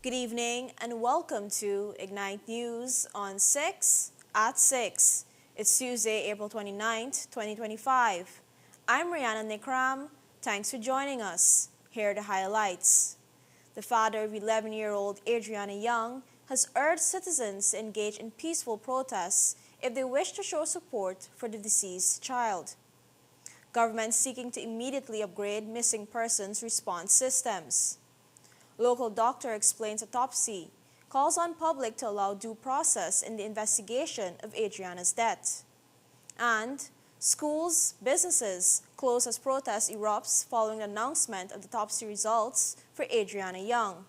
Good evening and welcome to Ignite News on 6 at 6. It's Tuesday, April 29th, 2025. I'm Rihanna Nikram. Thanks for joining us. Here are the highlights. The father of 11-year-old Adriana Young has urged citizens to engage in peaceful protests if they wish to show support for the deceased child. Government seeking to immediately upgrade missing persons response systems. Local doctor explains autopsy, calls on public to allow due process in the investigation of Adriana's death. And schools, businesses close as protest erupts following the announcement of the autopsy results for Adriana Young.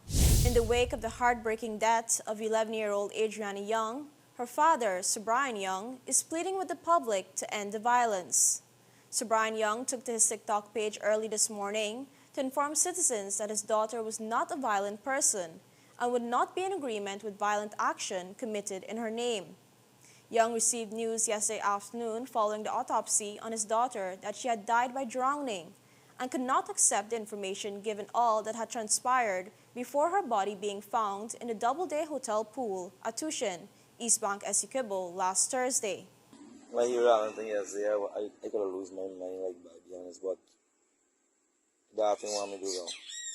In the wake of the heartbreaking death of 11-year-old Adriana Young, her father, Sir Brian Young, is pleading with the public to end the violence. Sir Brian Young took to his TikTok page early this morning to inform citizens that his daughter was not a violent person and would not be in agreement with violent action committed in her name. Young received news yesterday afternoon following the autopsy on his daughter that she had died by drowning and could not accept the information given all that had transpired before her body being found in the Doubleday Hotel pool at Tushin, East Bank, Essequibo last Thursday. I hear that thing yesterday, I could have lose my mind like that, to be honest, but that thing want me to do now.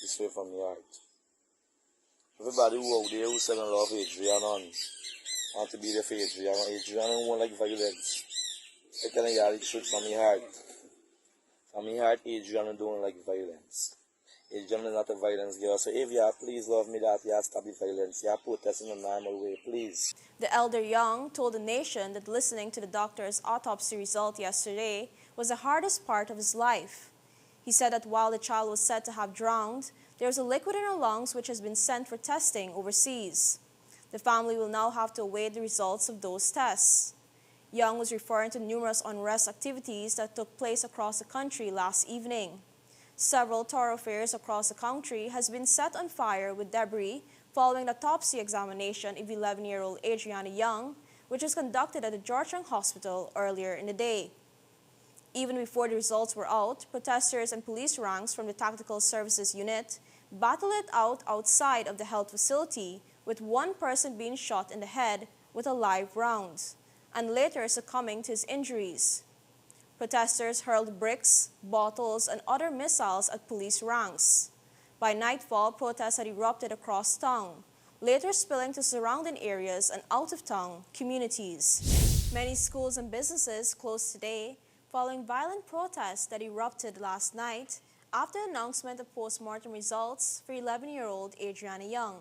This way from the heart. Everybody who out there who said I love Adriana and want to be there for Adriana. Adriana won't like violence. I tell you the truth from my heart. From my heart, Adriana don't like violence. Adriana is not a violence girl. So if you please love me that you have to stop the violence. You have to protest in a normal way, please. The elder Young told the nation that listening to the doctor's autopsy result yesterday was the hardest part of his life. He said that while the child was said to have drowned, there was a liquid in her lungs which has been sent for testing overseas. The family will now have to await the results of those tests. Young was referring to numerous unrest activities that took place across the country last evening. Several thoroughfares across the country has been set on fire with debris following the autopsy examination of 11-year-old Adriana Young, which was conducted at the Georgetown Hospital earlier in the day. Even before the results were out, protesters and police ranks from the Tactical Services Unit battled it out outside of the health facility, with one person being shot in the head with a live round, and later succumbing to his injuries. Protesters hurled bricks, bottles, and other missiles at police ranks. By nightfall, protests had erupted across town, later spilling to surrounding areas and out-of-town communities. Many schools and businesses closed today following violent protests that erupted last night after the announcement of post-mortem results for 11-year-old Adriana Young.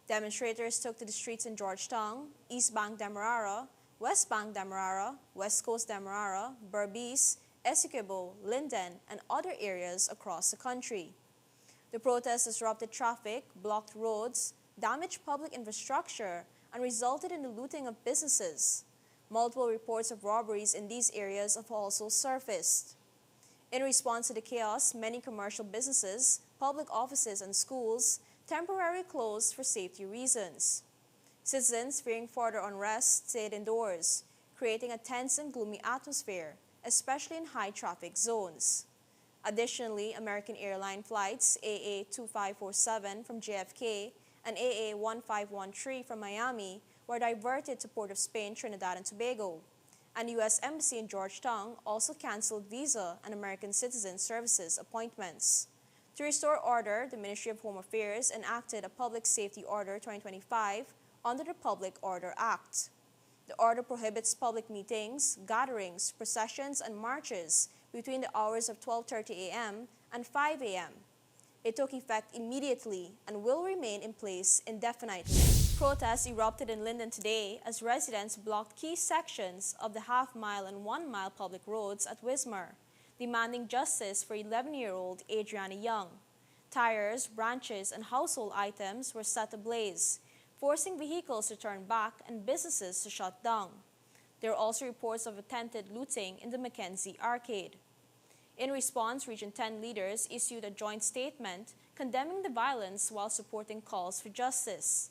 Demonstrators took to the streets in Georgetown, East Bank Demerara, West Bank Demerara, West Coast Demerara, Berbice, Essequibo, Linden, and other areas across the country. The protests disrupted traffic, blocked roads, damaged public infrastructure, and resulted in the looting of businesses. Multiple reports of robberies in these areas have also surfaced. In response to the chaos, many commercial businesses, public offices, and schools temporarily closed for safety reasons. Citizens, fearing further unrest, stayed indoors, creating a tense and gloomy atmosphere, especially in high-traffic zones. Additionally, American airline flights AA2547 from JFK and AA1513 from Miami were diverted to Port of Spain, Trinidad and Tobago, and the U.S. Embassy in Georgetown also canceled visa and American citizen services appointments. To restore order, the Ministry of Home Affairs enacted a Public Safety Order 2025 under the Public Order Act. The order prohibits public meetings, gatherings, processions, and marches between the hours of 12:30 a.m. and 5 a.m. It took effect immediately and will remain in place indefinitely. Protests erupted in Linden today as residents blocked key sections of the half-mile and one-mile public roads at Wismar, demanding justice for 11-year-old Adriana Young. Tires, branches, and household items were set ablaze, forcing vehicles to turn back and businesses to shut down. There are also reports of attempted looting in the Mackenzie Arcade. In response, Region 10 leaders issued a joint statement condemning the violence while supporting calls for justice.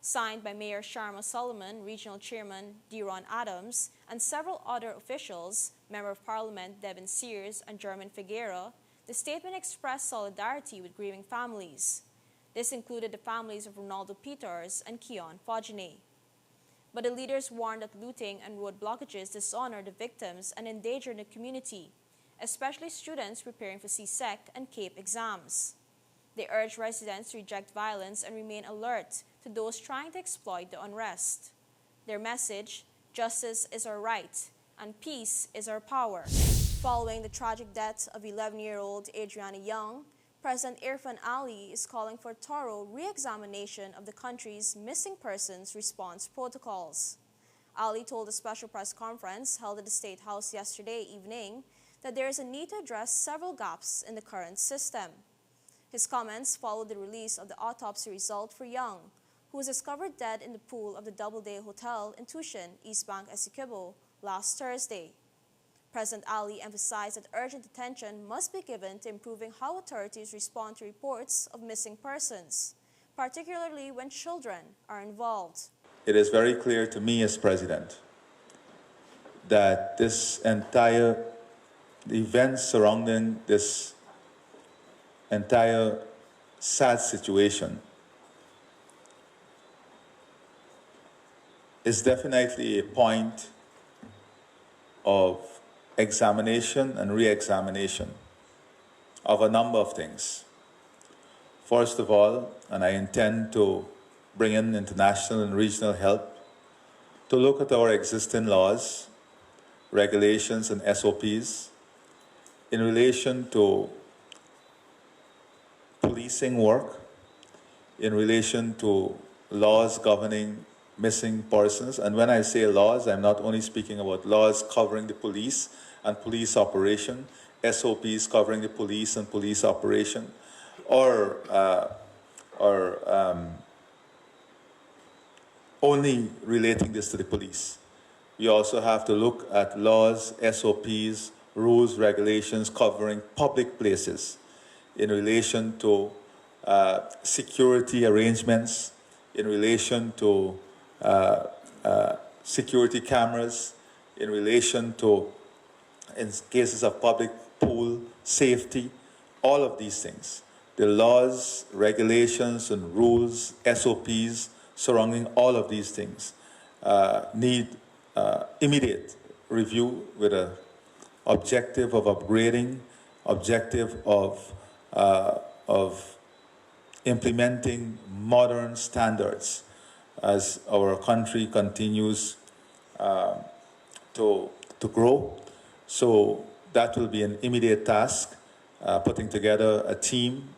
Signed by Mayor Sharma Solomon, Regional Chairman Deron Adams, and several other officials, Member of Parliament Devin Sears and German Figuera, the statement expressed solidarity with grieving families. This included the families of Ronaldo Peters and Keon Fogene. But the leaders warned that looting and road blockages dishonor the victims and endanger the community, especially students preparing for CSEC and CAPE exams. They urged residents to reject violence and remain alert to those trying to exploit the unrest. Their message, justice is our right and peace is our power. Following the tragic death of 11-year-old Adriana Young, President Irfan Ali is calling for thorough re-examination of the country's missing persons response protocols. Ali told a special press conference held at the State House yesterday evening that there is a need to address several gaps in the current system. His comments followed the release of the autopsy result for Young, who was discovered dead in the pool of the Doubleday Hotel in Tushin, East Bank, Essequibo, last Thursday. President Ali emphasized that urgent attention must be given to improving how authorities respond to reports of missing persons, particularly when children are involved. It is very clear to me as president that the events surrounding this entire sad situation is definitely a point of examination and re-examination of a number of things. First of all, and I intend to bring in international and regional help to look at our existing laws, regulations, and SOPs in relation to policing work, in relation to laws governing missing persons. And when I say laws, I'm not only speaking about laws covering the police and police operation, SOPs covering the police and police operation, or only relating this to the police. We also have to look at laws, SOPs, rules, regulations covering public places in relation to security arrangements, in relation to security cameras, in relation to, in cases of public pool safety, all of these things. The laws, regulations, and rules, SOPs surrounding all of these things need immediate review with an objective of upgrading, objective of implementing modern standards as our country continues to grow. So that will be an immediate task, putting together a team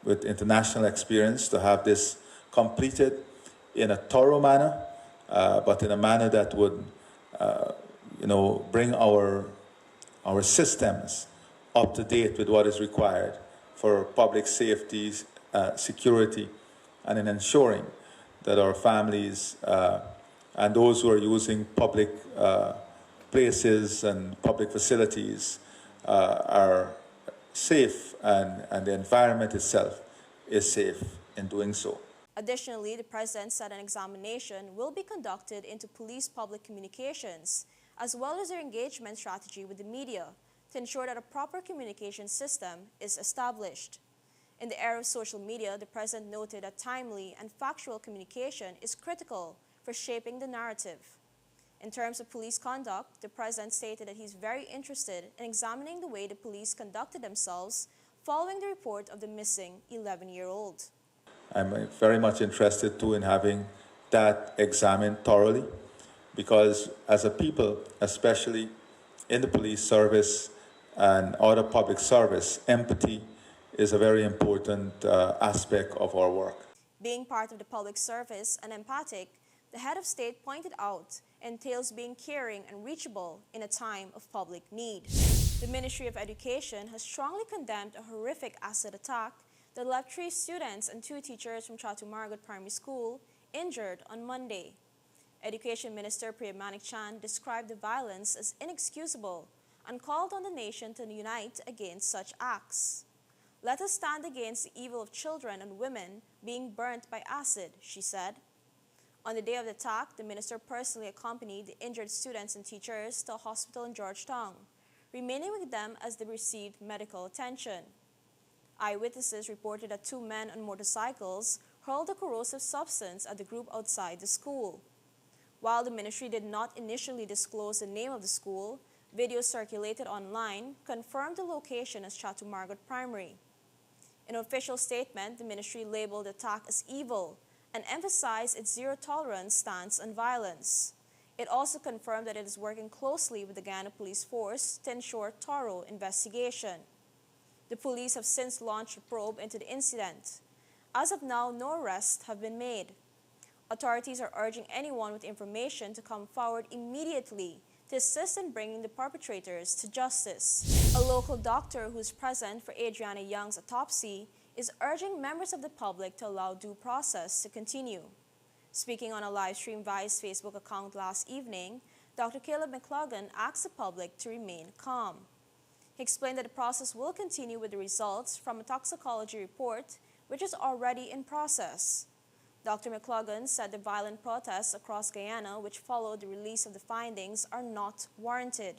with international experience to have this completed in a thorough manner, but in a manner that would, bring our systems up to date with what is required for public safety, security, and in ensuring that our families and those who are using public places and public facilities are safe, and the environment itself is safe in doing so. Additionally, the president said an examination will be conducted into police public communications, as well as their engagement strategy with the media, to ensure that a proper communication system is established. In the era of social media, the president noted that timely and factual communication is critical for shaping the narrative. In terms of police conduct, the president stated that he's very interested in examining the way the police conducted themselves following the report of the missing 11-year-old. I'm very much interested too in having that examined thoroughly, because as a people, especially in the police service and other public service, empathy is a very important aspect of our work. Being part of the public service and empathic, the head of state pointed out, entails being caring and reachable in a time of public need. The Ministry of Education has strongly condemned a horrific acid attack that left 3 students and 2 teachers from Chatu Margot Primary School injured on Monday. Education Minister Priyamanik Chan described the violence as inexcusable and called on the nation to unite against such acts. Let us stand against the evil of children and women being burnt by acid, she said. On the day of the attack, the minister personally accompanied the injured students and teachers to a hospital in Georgetown, remaining with them as they received medical attention. Eyewitnesses reported that two men on motorcycles hurled a corrosive substance at the group outside the school. While the ministry did not initially disclose the name of the school, videos circulated online confirmed the location as Chateau Margot Primary. In an official statement, the ministry labeled the attack as evil and emphasized its zero-tolerance stance on violence. It also confirmed that it is working closely with the Guyana Police Force to ensure thorough investigation. The police have since launched a probe into the incident. As of now, no arrests have been made. Authorities are urging anyone with information to come forward immediately to assist in bringing the perpetrators to justice. A local doctor who is present for Adriana Young's autopsy is urging members of the public to allow due process to continue. Speaking on a live stream via his Facebook account last evening, Dr. Caleb McClogan asked the public to remain calm. He explained that the process will continue with the results from a toxicology report, which is already in process. Dr. McClogan said the violent protests across Guyana, which followed the release of the findings, are not warranted.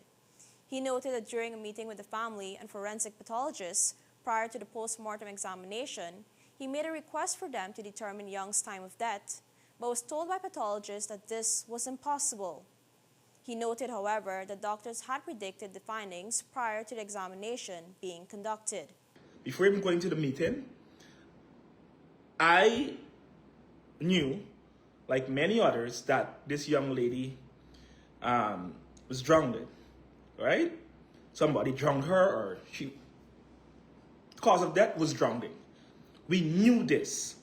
He noted that during a meeting with the family and forensic pathologists prior to the post-mortem examination, he made a request for them to determine Young's time of death, but was told by pathologists that this was impossible. He noted, however, that doctors had predicted the findings prior to the examination being conducted. Before even going to the meeting, I knew, like many others, that this young lady was drowned, right? Somebody drowned her, or the cause of death was drowning. We knew this.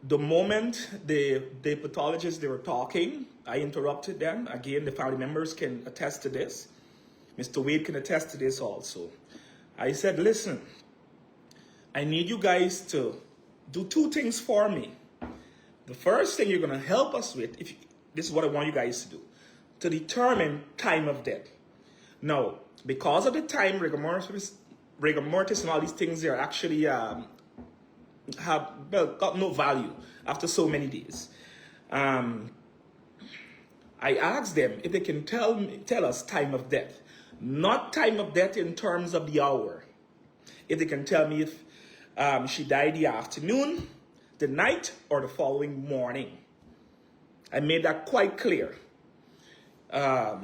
The moment the pathologists, they were talking, I interrupted them. Again, the family members can attest to this. Mr. Wade can attest to this also. I said, listen, I need you guys to do two things for me. The first thing you're going to help us with, this is what I want you guys to do, to determine time of death. Now, because of the time, rigor mortis and all these things, they're actually got no value after so many days. I asked them if they can tell us time of death, not time of death in terms of the hour. If they can tell me if she died the afternoon, the night, or the following morning. I made that quite clear. The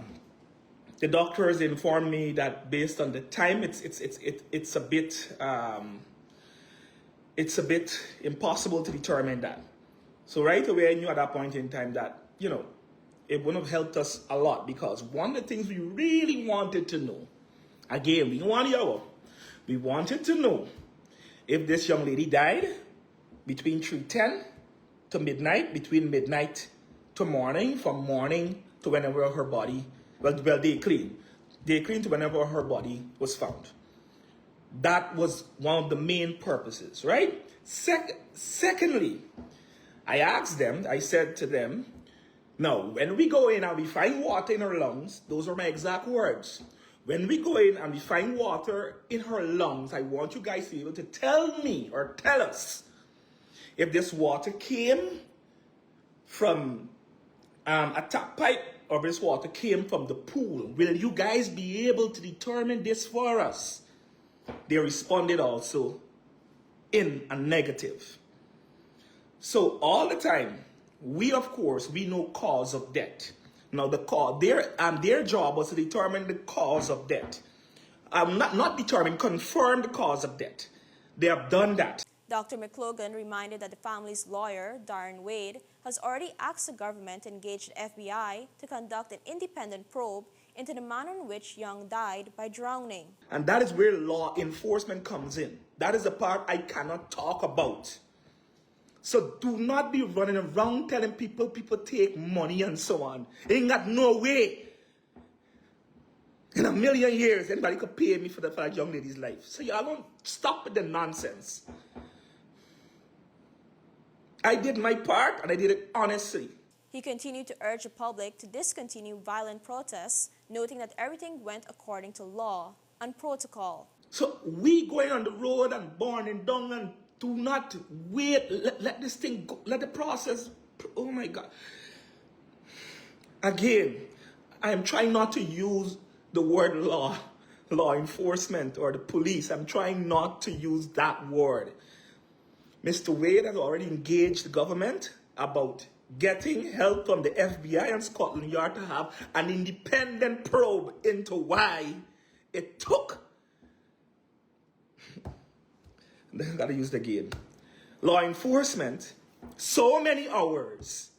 doctors informed me that based on the time, it's a bit impossible to determine that. So right away, I knew at that point in time that, it wouldn't have helped us a lot, because one of the things we really wanted to know, again, we don't want the hour, we wanted to know if this young lady died between 3:10 to midnight, between midnight to morning, from morning to whenever her body, day clean to whenever her body was found. That was one of the main purposes, right? Secondly, I said to them, now, when we go in and we find water in her lungs, those are my exact words. When we go in and we find water in her lungs, I want you guys to be able to tell me or tell us if this water came from a tap pipe or if this water came from the pool. Will you guys be able to determine this for us? They responded also in a negative. So all the time, we know cause of death. Now their job was to determine the cause of death. Confirm the cause of death. They have done that. Dr. McClogan reminded that the family's lawyer, Darren Wade, has already asked the government to engage the FBI to conduct an independent probe into the manner in which Young died by drowning. And that is where law enforcement comes in. That is the part I cannot talk about. So do not be running around telling people take money and so on. Ain't got no way in a million years anybody could pay me for that young lady's life. So y'all don't stop with the nonsense. I did my part and I did it honestly. He continued to urge the public to discontinue violent protests, noting that everything went according to law and protocol. So we going on the road and burning down and do not wait. Let this thing go. Let the process. Oh my God. Again, I am trying not to use the word law law enforcement or the police. I'm trying not to use that word. Mr. Wade has already engaged the government about getting help from the FBI and Scotland Yard to have an independent probe into why it took, I gotta use it again, law enforcement so many hours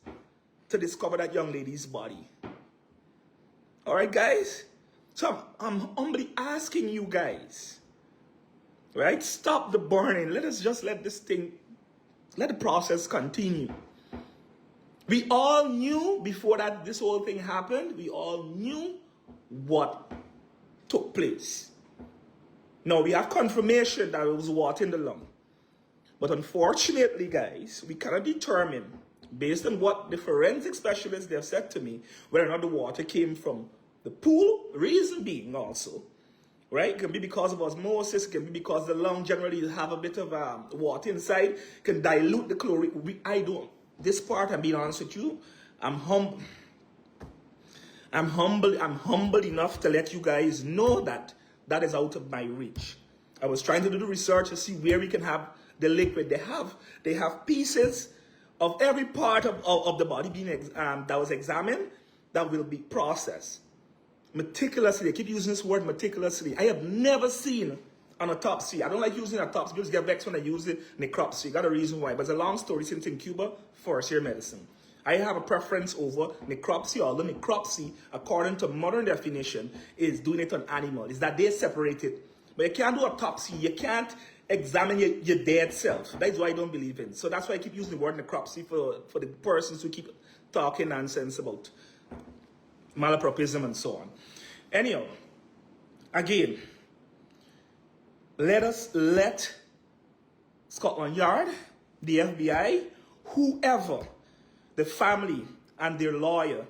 to discover that young lady's body. All right, guys? So I'm humbly asking you guys, right? Stop the burning. Let us just let the process continue. We all knew before that this whole thing happened, we all knew what took place. Now, we have confirmation that it was water in the lung. But unfortunately, guys, we cannot determine, based on what the forensic specialists they have said to me, whether or not the water came from the pool, reason being also, right? It can be because of osmosis, it can be because the lung generally have a bit of water inside, can dilute the chlorine. This part, I'm being honest with you, I'm humble enough to let you guys know that that is out of my reach. I was trying to do the research to see where we can have the liquid. They have pieces of every part of the body being that was examined that will be processed meticulously. I keep using this word meticulously. I have never seen an autopsy. I don't like using autopsy. People get vexed when I use it. Necropsy. Got a reason why. But it's a long story since in Cuba, first year medicine. I have a preference over necropsy, although necropsy, according to modern definition, is doing it on animal. Is that they separate it. But you can't do autopsy. You can't examine your dead self. That's why I don't believe in. So that's why I keep using the word necropsy for the persons who keep talking nonsense about malapropism and so on. Anyhow, again, let Scotland Yard, the FBI, whoever, the family and their lawyer,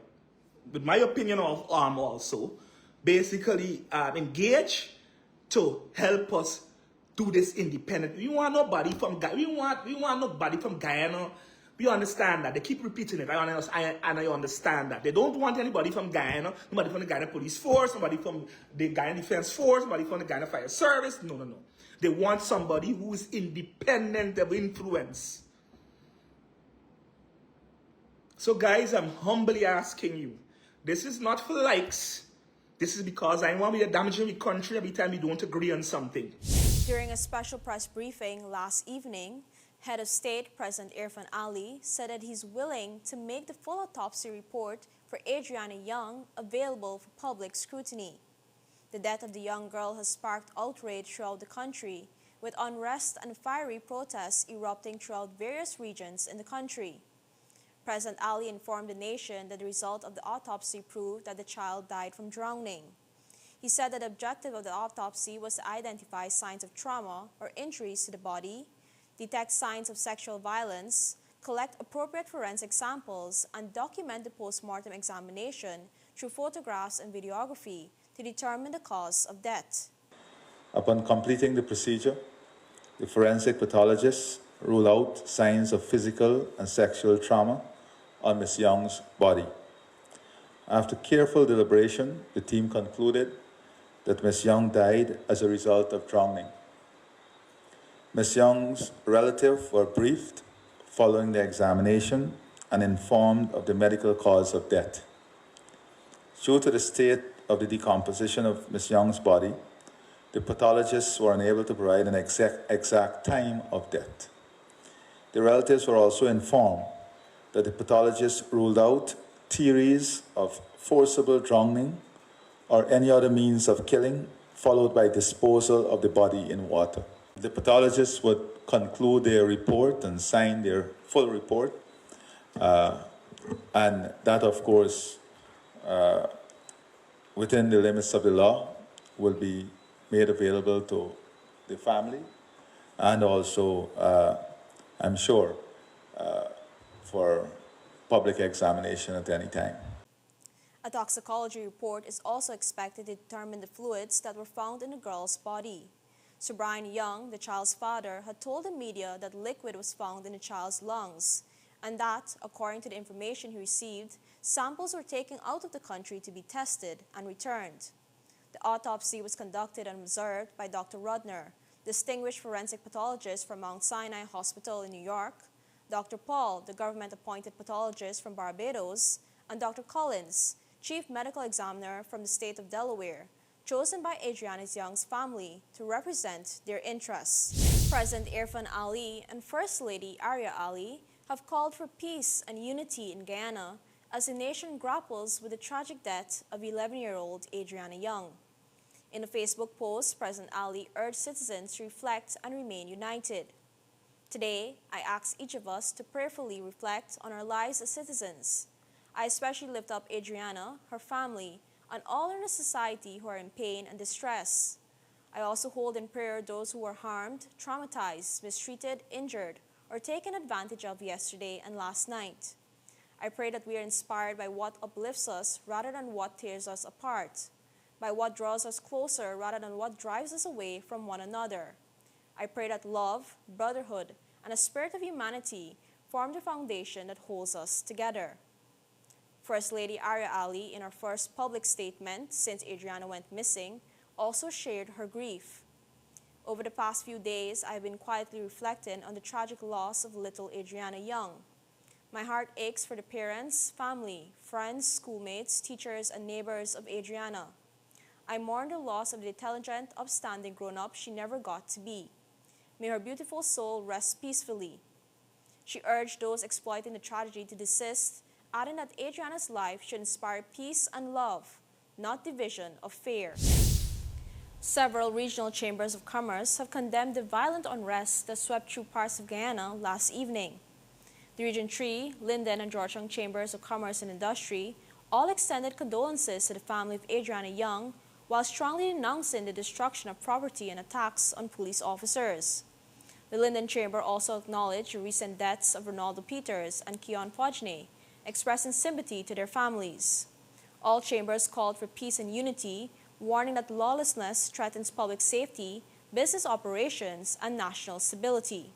with my opinion of also, basically engage to help us do this independent. We want nobody from Guyana. We understand that. They keep repeating it. I understand that. They don't want anybody from Guyana, nobody from the Guyana Police Force, nobody from the Guyana Defense Force, nobody from the Guyana Fire Service. No. They want somebody who is independent of influence. So guys, I'm humbly asking you, this is not for likes. This is because I want to be damaging the country every time we don't agree on something. During a special press briefing last evening, Head of State President Irfan Ali said that he's willing to make the full autopsy report for Adriana Young available for public scrutiny. The death of the young girl has sparked outrage throughout the country, with unrest and fiery protests erupting throughout various regions in the country. President Ali informed the nation that the result of the autopsy proved that the child died from drowning. He said that the objective of the autopsy was to identify signs of trauma or injuries to the body, detect signs of sexual violence, collect appropriate forensic samples, and document the post-mortem examination through photographs and videography to determine the cause of death. Upon completing the procedure, the forensic pathologists rule out signs of physical and sexual trauma on Ms. Young's body. After careful deliberation, the team concluded that Ms. Young died as a result of drowning. Ms. Young's relatives were briefed following the examination and informed of the medical cause of death. Due to the state of the decomposition of Ms. Young's body, the pathologists were unable to provide an exact time of death. The relatives were also informed that the pathologists ruled out theories of forcible drowning or any other means of killing, followed by disposal of the body in water. The pathologists would conclude their report and sign their full report, and that, of course, within the limits of the law, will be made available to the family and also, I'm sure, for public examination at any time. A toxicology report is also expected to determine the fluids that were found in the girl's body. Sir Brian Young, the child's father, had told the media that liquid was found in the child's lungs and that, according to the information he received, samples were taken out of the country to be tested and returned. The autopsy was conducted and observed by Dr. Rudner, distinguished forensic pathologist from Mount Sinai Hospital in New York, Dr. Paul, the government-appointed pathologist from Barbados, and Dr. Collins, chief medical examiner from the state of Delaware, chosen by Adriana Young's family to represent their interests. President Irfan Ali and First Lady Arya Ali have called for peace and unity in Guyana as the nation grapples with the tragic death of 11-year-old Adriana Young. In a Facebook post, President Ali urged citizens to reflect and remain united. Today, I ask each of us to prayerfully reflect on our lives as citizens. I especially lift up Adriana, her family, and all in the society who are in pain and distress. I also hold in prayer those who were harmed, traumatized, mistreated, injured, or taken advantage of yesterday and last night. I pray that we are inspired by what uplifts us rather than what tears us apart, by what draws us closer rather than what drives us away from one another. I pray that love, brotherhood, and a spirit of humanity form the foundation that holds us together. First Lady Arya Ali, in her first public statement since Adriana went missing, also shared her grief. Over the past few days, I have been quietly reflecting on the tragic loss of little Adriana Young. My heart aches for the parents, family, friends, schoolmates, teachers, and neighbors of Adriana. I mourn the loss of the intelligent, upstanding grown-up she never got to be. May her beautiful soul rest peacefully. She urged those exploiting the tragedy to desist, adding that Adriana's life should inspire peace and love, not division of fear. Several regional chambers of commerce have condemned the violent unrest that swept through parts of Guyana last evening. The Region 3, Linden, and Georgetown Chambers of Commerce and Industry all extended condolences to the family of Adriana Young while strongly denouncing the destruction of property and attacks on police officers. The Linden Chamber also acknowledged the recent deaths of Ronaldo Peters and Keon Podgene, expressing sympathy to their families. All chambers called for peace and unity, warning that lawlessness threatens public safety, business operations, and national stability.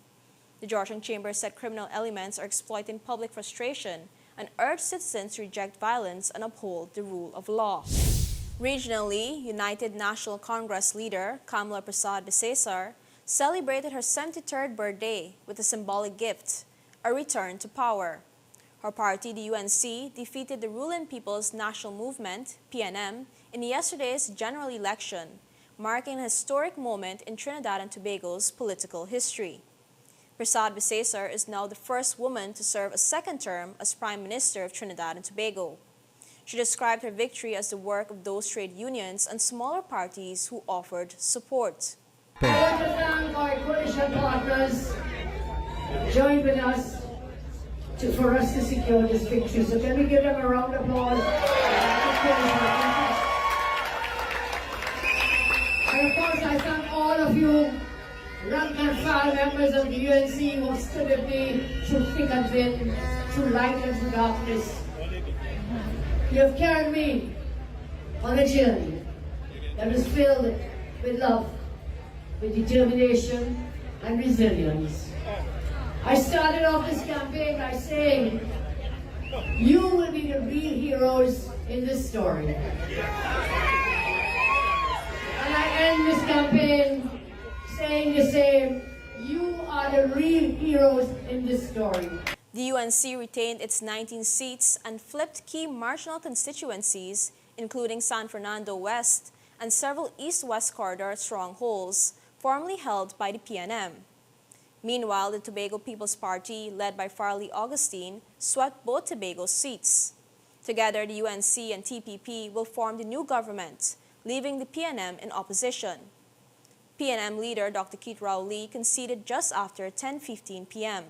The Georgetown Chamber said criminal elements are exploiting public frustration and urged citizens to reject violence and uphold the rule of law. Regionally, United National Congress leader Kamala Prasad-Bisesar celebrated her 73rd birthday with a symbolic gift, a return to power. Her party, the UNC, defeated the Ruling People's National Movement, PNM, in yesterday's general election, marking a historic moment in Trinidad and Tobago's political history. Prasad-Bisesar is now the first woman to serve a second term as Prime Minister of Trinidad and Tobago. She described her victory as the work of those trade unions and smaller parties who offered support. I want to thank our coalition partners joined with us for us to secure this victory. So can we give them a round of applause? And of course, I thank all of you, rank and file members of the UNC who have stood with me through thick and thin, through light and through darkness. You have carried me on a journey that was filled with love, with determination and resilience. I started off this campaign by saying, you will be the real heroes in this story. And I end this campaign saying the same, you are the real heroes in this story. The UNC retained its 19 seats and flipped key marginal constituencies, including San Fernando West and several East-West corridor strongholds, formerly held by the PNM. Meanwhile, the Tobago People's Party, led by Farley Augustine, swept both Tobago seats. Together, the UNC and TPP will form the new government, leaving the PNM in opposition. PNM leader Dr. Keith Rowley conceded just after 10:15 p.m.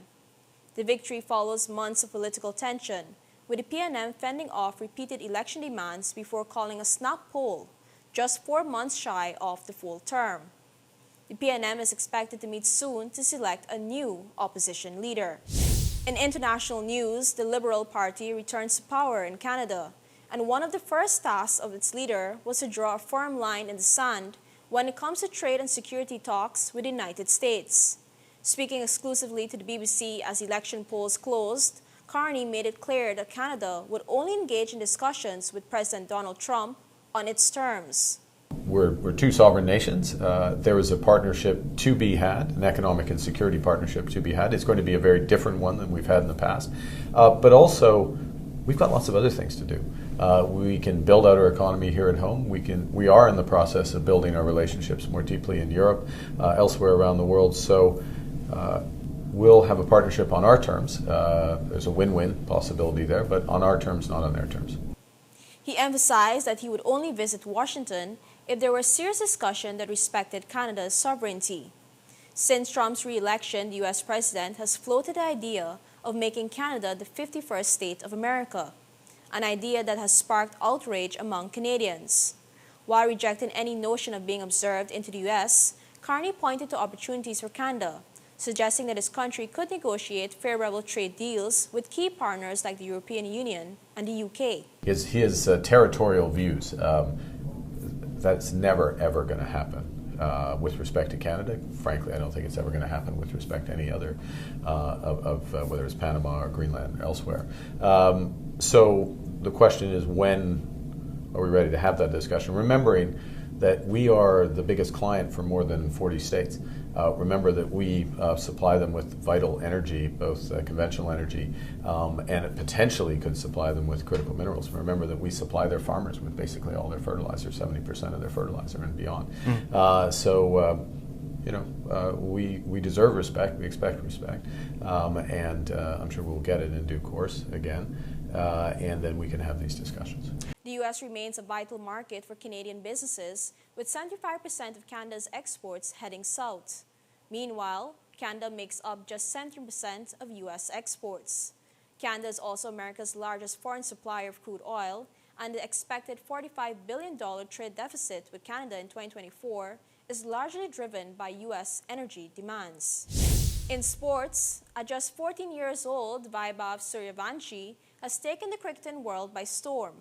The victory follows months of political tension, with the PNM fending off repeated election demands before calling a snap poll, just 4 months shy of the full term. The PNM is expected to meet soon to select a new opposition leader. In international news, the Liberal Party returns to power in Canada, and one of the first tasks of its leader was to draw a firm line in the sand when it comes to trade and security talks with the United States. Speaking exclusively to the BBC as election polls closed, Carney made it clear that Canada would only engage in discussions with President Donald Trump on its terms. We're two sovereign nations. There is a partnership to be had, an economic and security partnership to be had. It's going to be a very different one than we've had in the past. But also, we've got lots of other things to do. We can build out our economy here at home. We are in the process of building our relationships more deeply in Europe, elsewhere around the world. So we'll have a partnership on our terms. There's a win-win possibility there, but on our terms, not on their terms. He emphasized that he would only visit Washington if there were serious discussion that respected Canada's sovereignty. Since Trump's re-election, the U.S. president has floated the idea of making Canada the 51st state of America, an idea that has sparked outrage among Canadians. While rejecting any notion of being observed into the U.S., Carney pointed to opportunities for Canada, suggesting that his country could negotiate favorable trade deals with key partners like the European Union and the UK. His territorial views, that's never, ever going to happen with respect to Canada. Frankly, I don't think it's ever going to happen with respect to any other whether it's Panama or Greenland or elsewhere. So the question is, when are we ready to have that discussion? Remembering that we are the biggest client for more than 40 states. Remember that we supply them with vital energy, both conventional energy, and it potentially could supply them with critical minerals. Remember that we supply their farmers with basically all their fertilizer, 70% of their fertilizer and beyond. We deserve respect, we expect respect, and I'm sure we'll get it in due course again, and then we can have these discussions. The U.S. remains a vital market for Canadian businesses, with 75% of Canada's exports heading south. Meanwhile, Canada makes up just 17% of U.S. exports. Canada is also America's largest foreign supplier of crude oil, and the expected $45 billion trade deficit with Canada in 2024 is largely driven by U.S. energy demands. In sports, at just 14 years old, Vaibhav Suryavanshi has taken the cricketing world by storm,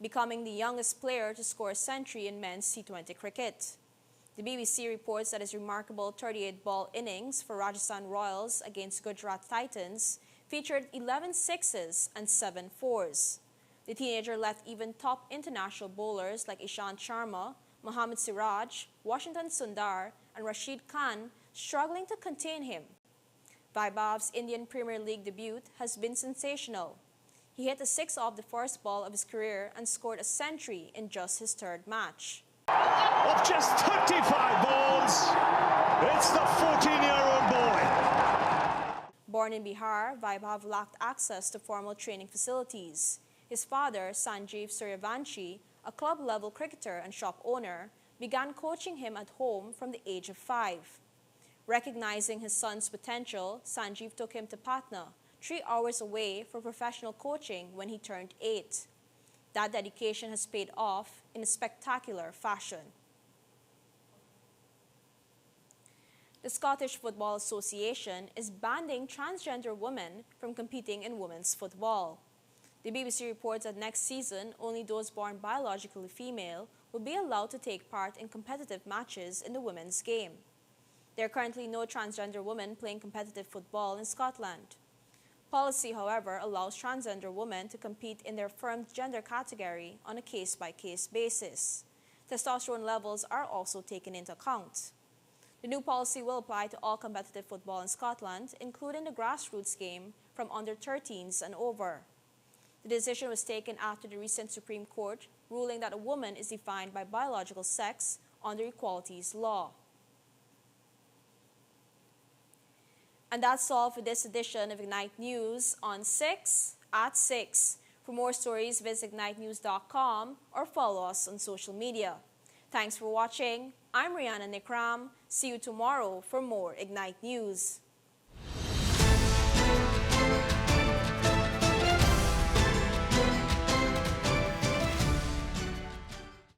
becoming the youngest player to score a century in men's T20 cricket. The BBC reports that his remarkable 38-ball innings for Rajasthan Royals against Gujarat Titans featured 11 sixes and 7 fours. The teenager left even top international bowlers like Ishant Sharma, Mohammad Siraj, Washington Sundar, and Rashid Khan struggling to contain him. Vaibhav's Indian Premier League debut has been sensational. He hit a six off the first ball of his career and scored a century in just his third match. Of just 35 balls, it's the 14-year-old boy. Born in Bihar, Vaibhav lacked access to formal training facilities. His father, Sanjeev Suryavanshi, a club-level cricketer and shop owner, began coaching him at home from the age of 5. Recognizing his son's potential, Sanjeev took him to Patna, 3 hours away for professional coaching when he turned 8. That dedication has paid off in a spectacular fashion. The Scottish Football Association is banning transgender women from competing in women's football. The BBC reports that next season, only those born biologically female will be allowed to take part in competitive matches in the women's game. There are currently no transgender women playing competitive football in Scotland. Policy, however, allows transgender women to compete in their affirmed gender category on a case-by-case basis. Testosterone levels are also taken into account. The new policy will apply to all competitive football in Scotland, including the grassroots game from under 13s and over. The decision was taken after the recent Supreme Court ruling that a woman is defined by biological sex under equalities law. And that's all for this edition of Ignite News on 6 at 6. For more stories, visit ignitenews.com or follow us on social media. Thanks for watching. I'm Rihanna Nikram. See you tomorrow for more Ignite News.